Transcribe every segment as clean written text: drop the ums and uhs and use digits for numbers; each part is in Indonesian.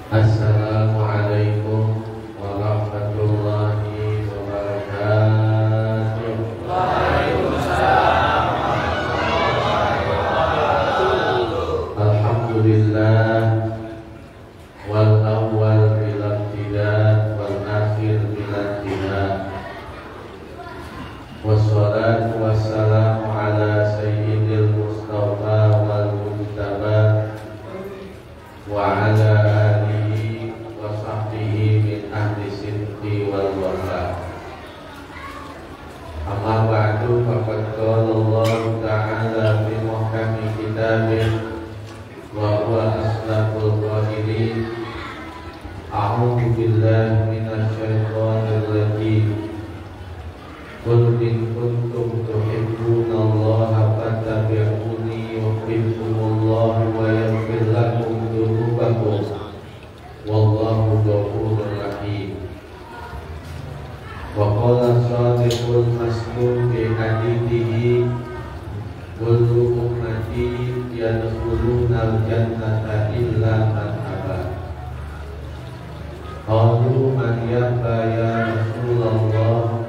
Assalamualaikum warahmatullahi wabarakatuh. Waalaikumsalam warahmatullahi wabarakatuh. Alhamdulillah wal awwal bila tidak wal akhir bila tidak. Wassalatu wassalamu ala sayyidil mustafa wal mujtaba wa ala alihi wa sahbihi min ahli sidqi wal wafa. Amma ba'du, faqad qala Allah ta'ala fi muhkami kitabih wa huwa asdaqul qailin. A'udzu billahi minasy syaithanir rajim. Qul in kuntum tuhibbunallaha fattabi'uni yuhibbukumullahu wa yaghfir lakum dzunubakum wallahu ghafurur rahim. Wa qala shadiqul masduq fi hadithihi kullu ummati yadkhulunal jannata illa man aba. Qalu man yaba ya Rasulullah?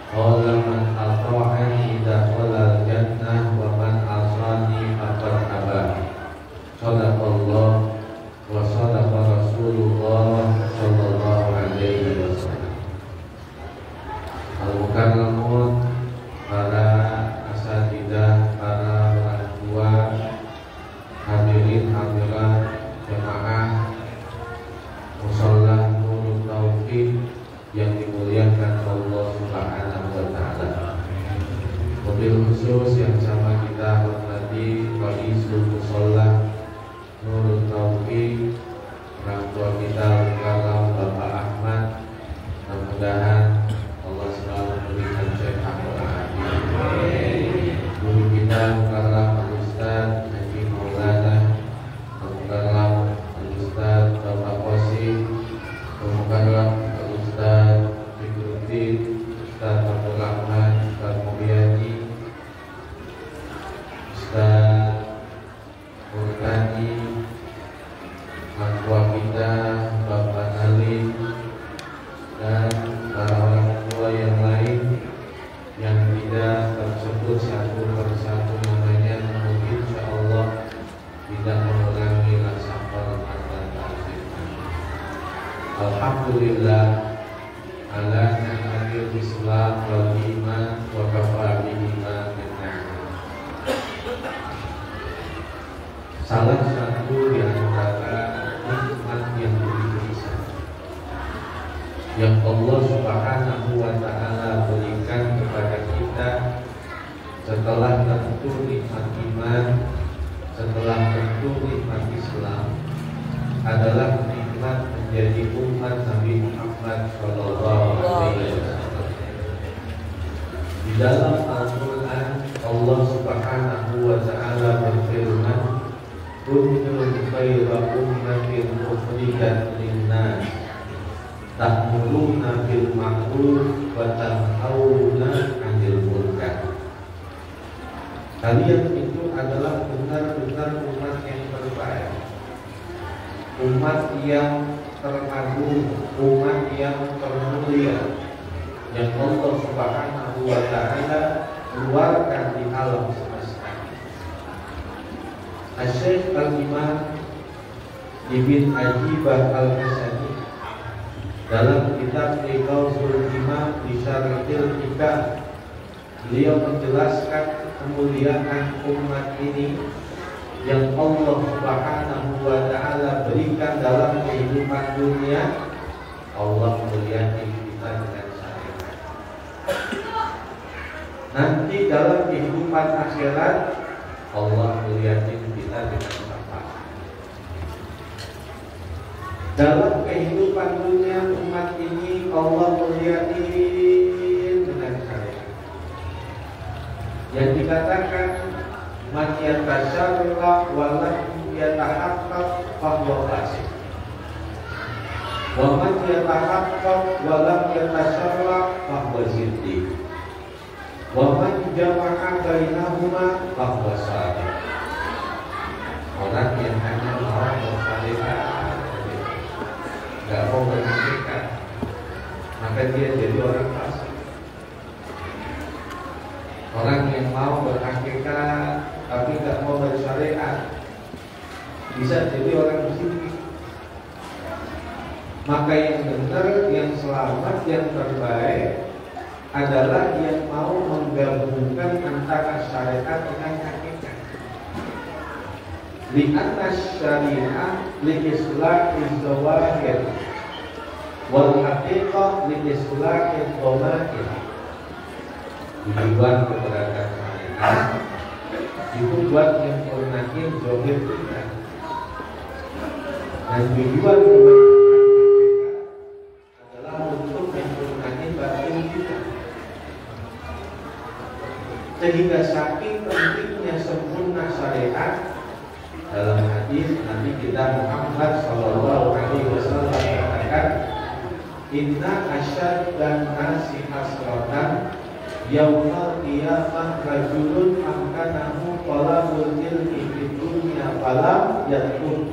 Qala man ata'ani dakhala jannah wa man asani faqad aba. Shadaqallah wa shadaqa Rasulullah sallallahu alaihi wasallam. Al-mukarramun, para asatidzah, para orang tua, hadirin hadirat jemaah musholla Nurul Tauhid yang dimuliakan Allah Subhanahu wa taala. Mobil khusus yang sama kita hormati Raisul Musholla Nurul Tauhid, orang tua kita Kalam Bapak Ahmad. Mudah-mudahan Allah selalu memberikan sehat walafiat. Guru kita Kalam Al-Ustaz Haji Maulana Kalam Al-Ustaz Bapak Qasim, Kalam Al-Ustaz Fikruddin, Ustaz Abdul Rahman, Ustaz Mulyadi, Ustaz Murtani, orang tua kita Bapak Nalim, dan para orang tua yang lain yang tidak tersebut satu persatu namanya, namun insya Allah tidak mengurangi rasa hormat dan ta'zim. Alhamdulillah ala ni'matil Islam wal iman wa kafa bihima min ni'mah. Salah satu di antara nikmat yang begitu besar yang Allah Subhanahu wa taala berikan kepada kita setelah tentu nikmat iman, setelah tentu nikmat Islam, adalah nikmat menjadi umat Nabi Muhammad sallallahu alaihi wasallam. Di dalam Al-Qur'an Allah Subhanahu wa taala berfirman, kuntum khayra ummatin ukhrijat lin-nas ta'muruna bil ma'ruf wa tanhauna 'anil munkar. Kalian itu adalah benar-benar umat yang terbaik, umat yang teragung, umat yang termulia, yang Allah Subhanahu wa ta'ala keluarkan di alam semesta. Asy-Syaikh Al-Imam Ibn Ajibah Al-Hasani dalam kitab Iqazul Imam di Syarihil Hikam, beliau menjelaskan kemuliaan umat ini yang Allah Subhanahu wa taala berikan dalam kehidupan dunia. Allah muliakan kita dengan syariat. Nanti dalam kehidupan akhirat Allah muliakan kita dengan syafaat. Dalam kehidupan dunia umat ini Allah muliakan dengan syariat. Yang dikatakan man yatasharraf wa lam yatahaqqaq fahuwa fasik. Wa man yatahaqqaq wa lam yatasharraf fahuwa siddiq. Wa man jama'a bainahuma fahuwa shadiq. Orang yang hanya mau bersalihah bisa jadi orang muslim. Maka yang benar, yang selamat, yang terbaik adalah yang mau menggabungkan antara syariat dengan hakikat. Li'anna syariah li-islahi zawahir wal haqiqah li-islahi dhamair. Tujuan keberadaan syariat itu buat yang menyempurnakan zahir kita, dan tujuan keberadaan untuk menyempurnakan batin kita. Sehingga saking pentingnya sempurna syariat, dalam hadis Nabi kita Muhammad Sallallahu Alaihi Wasallam mengatakan, Inna asyaddan nasi hasratan yaumal qiyamah rajulun amkanahu talabul ilmi fid dunya falam yatkun.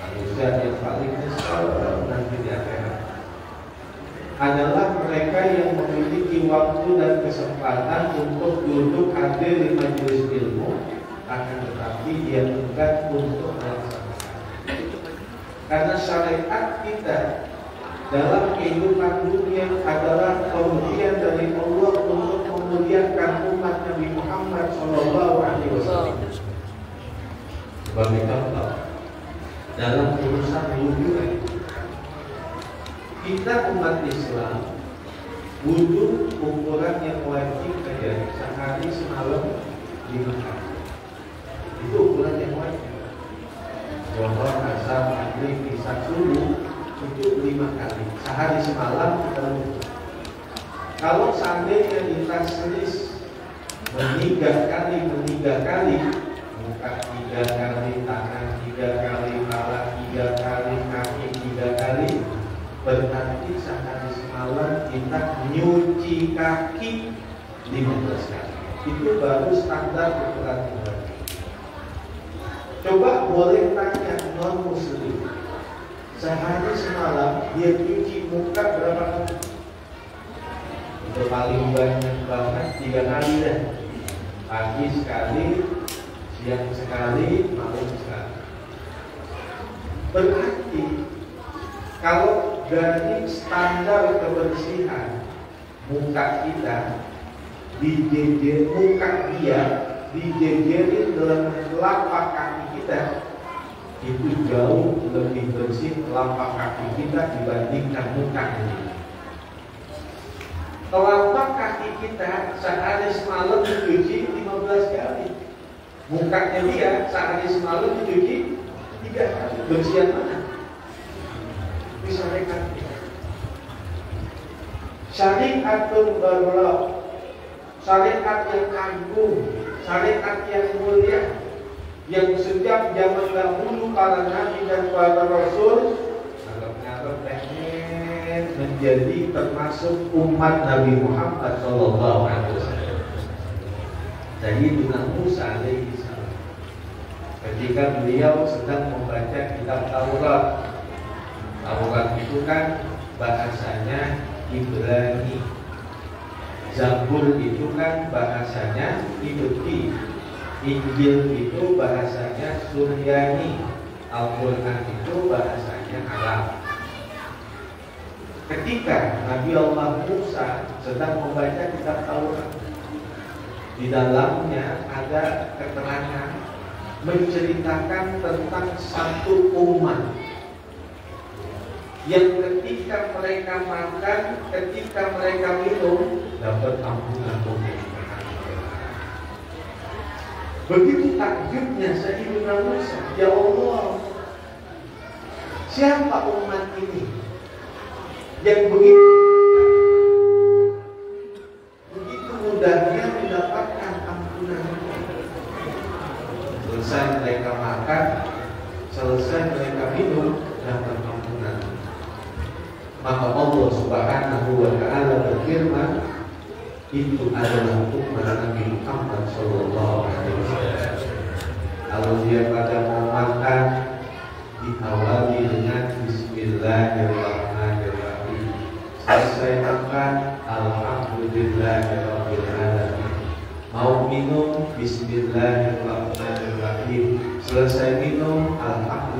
Manusia yang paling nyesal nanti di akhirat adalah mereka yang memiliki waktu dan kesempatan untuk duduk hadir di majelis ilmu, akan tetapi dia enggan untuk melaksanakan. Karena syariat kita dalam kehidupan dunia adalah pemberian dari Allah untuk memuliakan umat Nabi Muhammad Sallallahu Alaihi Wasallam. Sebagai contoh, dalam urusan wudhu, kita umat Islam wudhu ukuran yang wajib saja sehari semalam 5 kali. Itu ukuran yang wajib. Zuhur, asar, maghrib, isya, subuh itu 5 kali sehari semalam kita wudhu. Kalau seandainya ditaslis meniga kali, muka 3 kali, tangan 3 kali, kepala 3 kali, kaki 3 kali, berarti sehari semalam kita nyuci kaki 15 kali. Itu baru standar ukuran yang wajib. Coba boleh tanya non muslim, sehari semalam dia cuci muka berapa kali? Itu paling banyak banget 3 kali dah. Pagi sekali, siang sekali, malam sekali. Berarti kalau dari standar kebersihan muka kita dijejer, muka dia dijejerin dalam telapak kaki kita, itu jauh lebih bersih telapak kaki kita dibandingkan muka ini. Telapak kaki kita sehari semalam dicuci 15 kali. Mukanya dia sehari semalam dicuci 3 kali. Bersihan mana? Bisa mereka. Syariatul barra, syariat yang agung, syariat yang mulia, yang sejak zaman dahulu para nabi dan para rasul ngarep pengen menjadi termasuk umat Nabi Muhammad Sallallahu Alaihi Wasallam. Sayyidina Musa alaihi salam, ketika beliau sedang membaca kitab Taurat. Taurat itu kan bahasanya Ibrani, Zabur itu kan bahasanya Qibti, Injil itu bahasanya Suryani, Al-Quran itu bahasanya Arab. Ketika Nabi Allah Musa sedang membaca kitab Taurat, di dalamnya ada keterangan menceritakan tentang satu umat yang ketika mereka makan, ketika mereka minum dapat ampunan dosa. Begitu takjubnya Sayyidina Musa, ya Allah, siapa umat ini yang begitu mudahnya mendapatkan ampunan? Selesai mereka makan, selesai mereka minum, dapat ampunan. Maka Allah Subhanahu wa Ta'ala berfirman, itu adalah umat Nabi Muhammad Sallallahu Alaihi Wasallam. Kalau dia pada mau makan, diawali dengan Bismillahirrahmanirrahim. Selesai makan, Alhamdulillahirabbil alamin. Mau minum, Bismillahirrahmanirrahim. Selesai minum,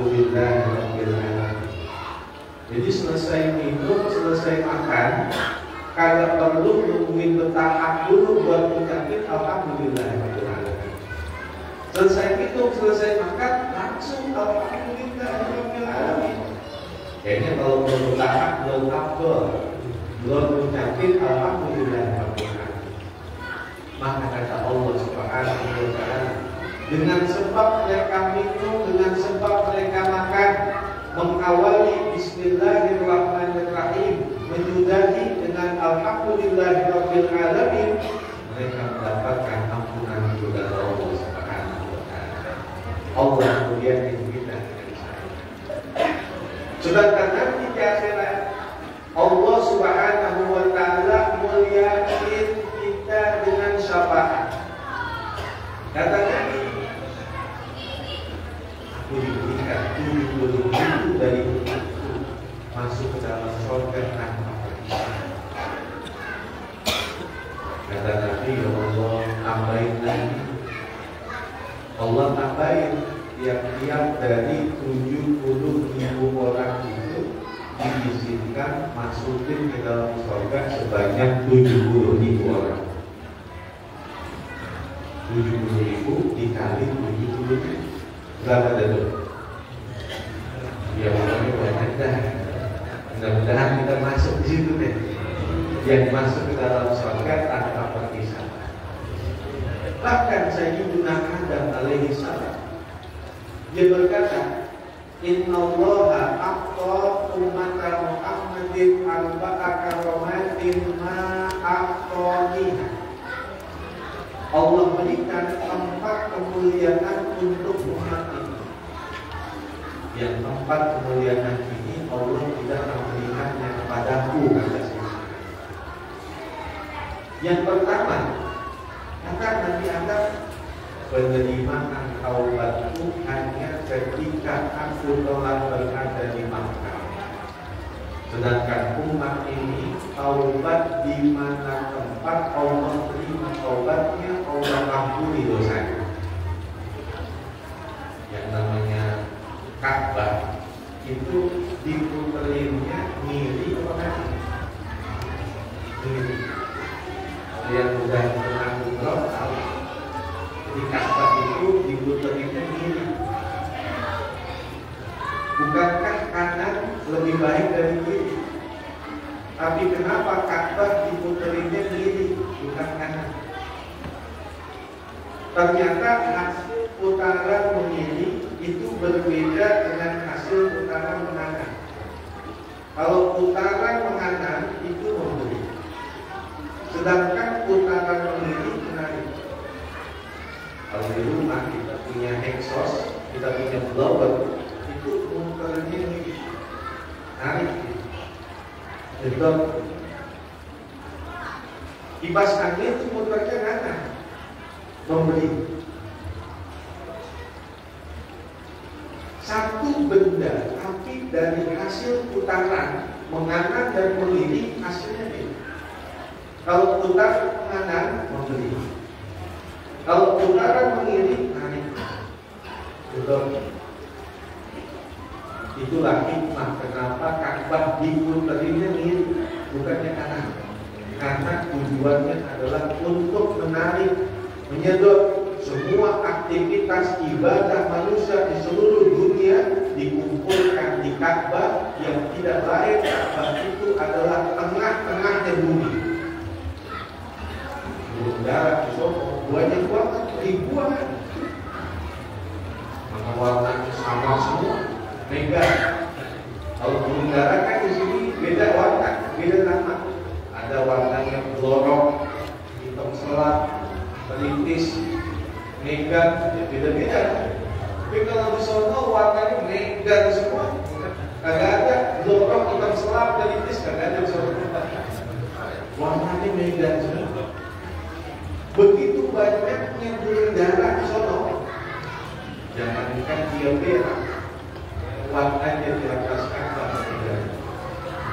alhamdulillahirabbil alamin. Jadi selesai minum, selesai makan, kagak perlu nungguin bertahap dulu buat ngucapin alhamdulillahirabbil alamin. Selesai minum, selesai makan, langsung alhamdulillahirabbil alamin. Kayaknya kalau belum bertahap, belum afdol, belum ngucapin alhamdulillahirabbil alamin. Maka kata Allah Subhanahu wa ta'ala, dengan sebab mereka minum, dengan sebab mereka makan, mengawali bismillahirrahmanirrahim, menyudahi dengan alhamdulillahirabbil alamin, mereka mendapatkan ampunan dari Allah Subhanahu wa ta'ala. Allah kemudian kita sedangkan nanti di akhirat Allah Subhanahu wa ta'ala muliakan kita dengan syafaat. Kata Nabi, aku diberikan 70.000 dari umatku masuk ke dalam surga tanpa perpisahan. Kata Nabi, ya Allah, tambahin lagi. Allah tambahin tiap-tiap dari 70.000 orang itu diizinkan masukin ke dalam surga sebanyak 70.000 orang. 70.000 dikali 70.000 berapa itu? Ya pokoknya banyak dah. Mudah-mudahan kita masuk di situ deh. Yang masuk ke dalam surga tanpa perpisahan. Bahkan Sayyidina Adam alaihi salam, dia berkata, Innallaha a'ta ummata Muhammadin arba'a karamatin ma a'taniha. Allah berikan 4 kemuliaan untuk umat ini. Yang 4 kemuliaan ini Allah tidak memberikannya kepadaku, kata saya. Yang pertama, maka Nabi Adam, penerimaan taubatku hanya ketika aku telah berada di Makkah. Sedangkan umat ini taubat di mana tempat Allah terima taubatnya, Allah ampuni dosanya. Yang namanya Ka'bah itu diputerinnya ngiri apa kan? Ngiri. Yang sudah pernah umroh tahu. Jadi Ka'bah itu diputerinnya ngiri. Bukankah kanan lebih baik dari kiri? Tapi kenapa Ka'bah diputerinnya kiri, bukan kanan? Ternyata hasil putaran mengiri itu berbeda dengan hasil putaran menganan. Kalau putaran menganan itu memberi, sedangkan putaran mengiri menarik. Kalau di rumah kita punya exhaust, kita punya blower, itu muternya ini narik. Jadi kipas angin itu muternya kanan, memberi. Satu benda tapi dari hasil putaran menganan dan mengiri hasilnya beda. Kalau putaran menganan memberi, kalau putaran mengiri narik. Itulah hikmah kenapa Ka'bah diputerinnya ngiri, bukannya kanan. Karena tujuannya adalah untuk menarik, menyedot semua aktivitas ibadah manusia di seluruh dunia dikumpulkan di Ka'bah yang tidak lain. Ka'bah itu adalah tengah-tengahnya bumi. Udara di Solo banyak banget, ribuan. Maka warnanya sama semua. Mega. Kalau burung dara kan di sini beda warna, beda nama. Ada warnanya blorok, hitam selap, perintis, mega, ya beda-beda. Tapi kalau di Solo warnanya mega semua. Kagak ada blorok, hitam selap, perintis, kagak ada di Solo. Warnanya mega semua. Begitu banyaknya burung dara di Solo. Jangankan dia merah, warnanya di atas Ka'bah.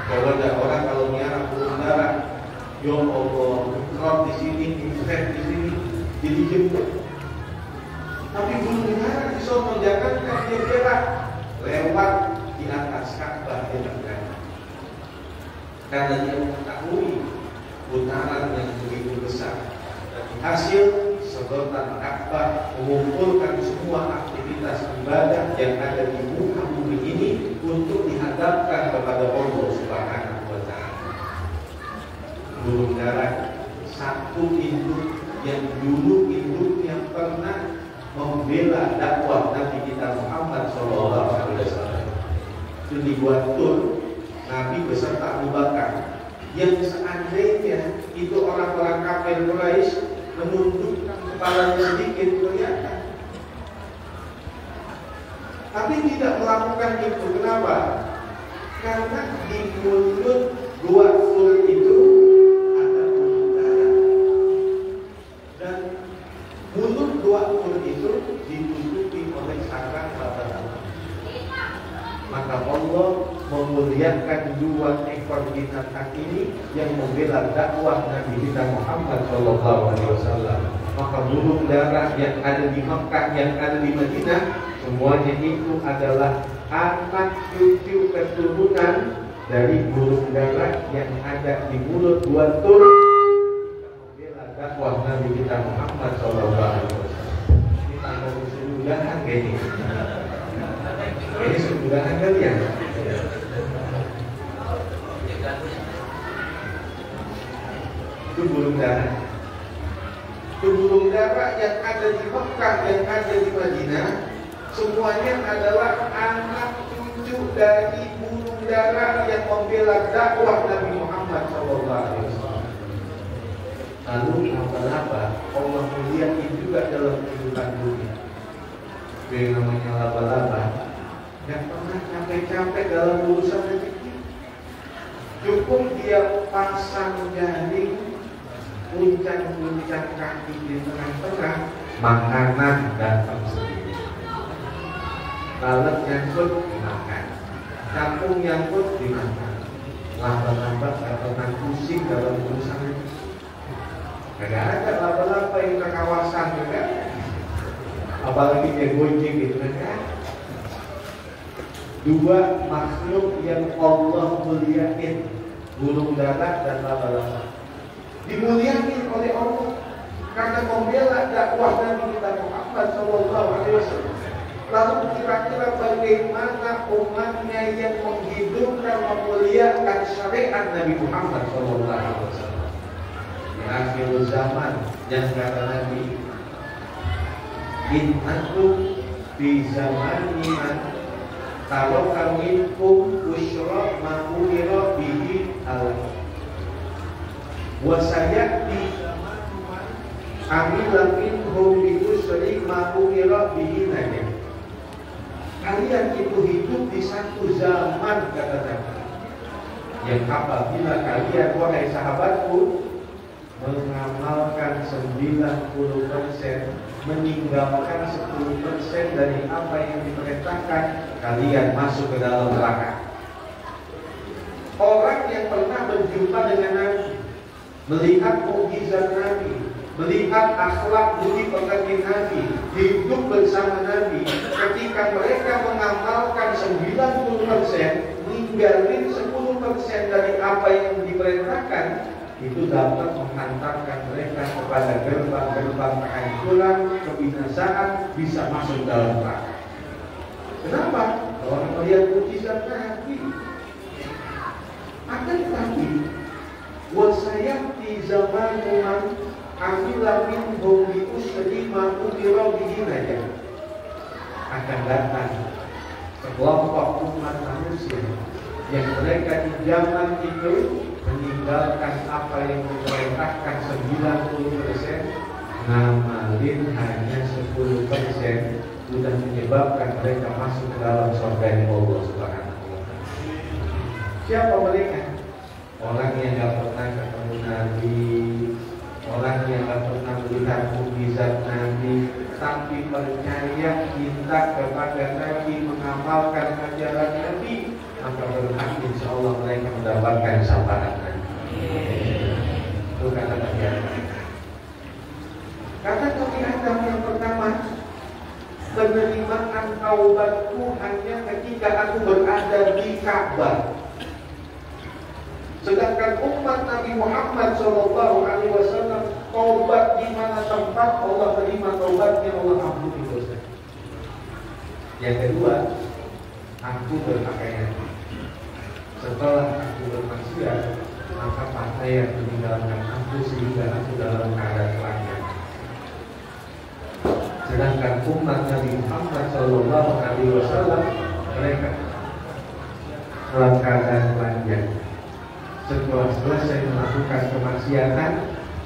Kalau ada orang kalau miara burung dara, ya Allah, krop di sini, insek di sini, jadi jemput. Tapi burung dara di Solo jangan dia merah, karena dia mengetahui putaran yang begitu besar. Dan hasil sedotan akbar mengumpulkan semua aktivitas ibadah yang ada di muka bumi ini untuk dihadapkan kepada Allah Subhanahu wa Ta'ala. Burung dara satu induk yang dulu induknya pernah membela dakwah Nabi kita Muhammad SAW. Itu dibuat tur Nabi beserta Abu Bakar, yang seandainya itu orang-orang kafir Quraisy menundukkan kepalanya sedikit kelihatan, tapi tidak melakukan itu. Kenapa? Karena di mulut dua tur itu ada mulut darah, dan mulut dua tur itu ditutupi oleh sarang laba-laba. Maka Allah memuliakan dua ekor binatang ini yang membela dakwah Nabi kita Muhammad SAW. Maka burung dara yang ada di Mekah, yang ada di Madinah, semuanya itu adalah anak cucu keturunan dari burung dara yang ada di mulut dua tur membela dakwah Nabi kita Muhammad SAW. Ini tanda kesudahan kayaknya. Ini kesudahan kalian. Itu burung dara. Itu burung dara yang ada di Mekah, yang ada di Madinah, semuanya adalah anak cucu dari burung dara yang membela dakwah Nabi Muhammad SAW. Lalu laba-laba Allah muliakan juga dalam kehidupan dunia. Yang namanya laba-laba gak pernah capek-capek dalam urusan rezeki. Cukup dia pasang jaring, puncang-puncang kaki di tengah-tengah, makanan datang sendiri. Lalat nyangkut dimakan, capung nyangkut dimakan. Laba-laba gak pernah pusing dalam urusan rezeki. Gak ada laba-laba yang ke kawasan juga, apalagi dia gojek gitu kan. Dua makhluk yang Allah muliakan, burung dara dan laba-laba, dimuliakan oleh Allah karena membela dakwah Nabi kita Muhammad SAW. Lalu kira-kira bagaimana umatnya yang menghidupkan, memuliakan syariat Nabi Muhammad SAW di akhir zaman, yang kata Nabi, innakum fi zamaniman kalau kami usra ma'umira bihi Allah wasayati kami lakin bi usri ma'umira bihi naja. Kalian itu hidup di satu zaman, kata Nabi, yang apabila kalian, wahai sahabatku, mengamalkan 90%, meninggalkan 10% dari apa yang diperintahkan, kalian masuk ke dalam neraka. Orang yang pernah berjumpa dengan Nabi, melihat mukjizat Nabi, melihat akhlak budi pekerti Nabi, hidup bersama Nabi, ketika mereka mengamalkan 90%, ninggalin 10% dari apa yang diperintahkan, itu dapat menghantarkan mereka kepada gerbang-gerbang kehancuran, kebinasaan, bisa masuk dalam neraka. Kenapa? Orang melihat mukjizat Nabi. Akan tetapi, wasayati zamanuman amila minhum bi usri ma umira bihi naja. Akan datang sekelompok umat manusia yang mereka di zaman itu meninggalkan apa yang diperintahkan 90%, ngamalin hanya 10%, sudah menyebabkan mereka masuk ke dalam surga Allah Subhanahu wa Ta'ala. Siapa mereka? Orang yang gak pernah ketemu Nabi, orang yang gak pernah melihat mukjizat Nabi, tapi percaya, cinta kepada Nabi, mengamalkan ajaran Nabi, maka berhak insya Allah mereka mendapatkan syafaat Nabi. Itu kata bagian. Kata Nabi Adam yang pertama, penerimaan taubatku hanya ketika aku berada di Ka'bah. Sedangkan umat Nabi Muhammad SAW taubat di mana tempat Allah terima taubatnya, Allah ampuni dosa. Yang kedua, aku berpakaian. Setelah aku bermaksiat, maka pakaian meninggalkan aku sehingga aku dalam keadaan telanjang. Sedangkan umat Nabi Muhammad SAW mereka dalam keadaan telanjang. Setelah selesai melakukan kemaksiatan,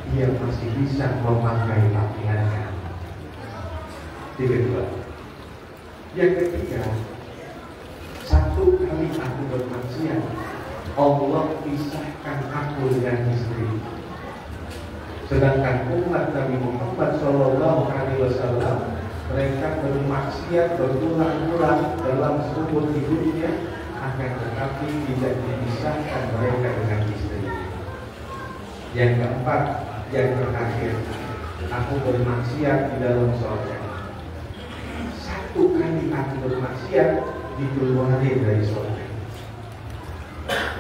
dia masih bisa memakai pakaiannya. Yang kedua. Yang ketiga, satu kali aku bermaksiat, Allah pisahkan aku dengan istri. Sedangkan umat Nabi Muhammad SAW mereka bermaksiat berulang-ulang dalam seumur hidupnya, akan tetapi tidak dipisahkan mereka dengan istri. Yang keempat, yang terakhir, aku bermaksiat di dalam surga. Satu kali aku bermaksiat dikeluarin dari surga.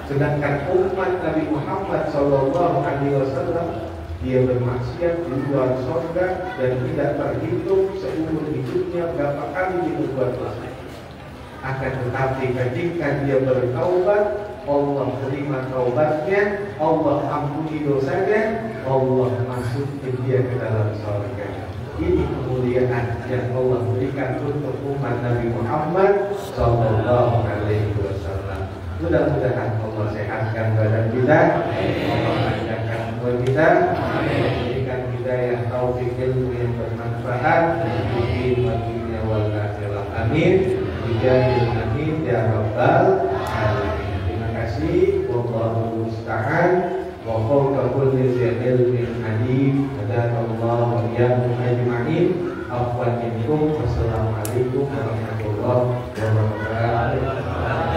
Sedangkan umat Nabi Muhammad SAW dia bermaksiat di luar surga dan tidak terhitung seumur hidupnya berapa kali dia berbuat dosa. Akan tetapi ketika dia bertaubat, Allah terima taubatnya, Allah ampuni dosanya, Allah masukin dia ke dalam surga. Ini kemuliaan yang Allah berikan untuk umat Nabi Muhammad SAW. Mudah-mudahan Allah sehatkan badan kita, Allah panjangkan umur kita, memberikan hidayah taufik ilmu yang bermanfaat di dunia wal akhirah. Amin. Bijahil amin ya rabbal alamin. Terima kasih. Wallahu musta'an. Wa fawqa kulli dhi ilmin alim. Hadanallahu wa iyyakum ajma'in. Afwan minkum. Wassalamualaikum warahmatullahi wabarakatuh.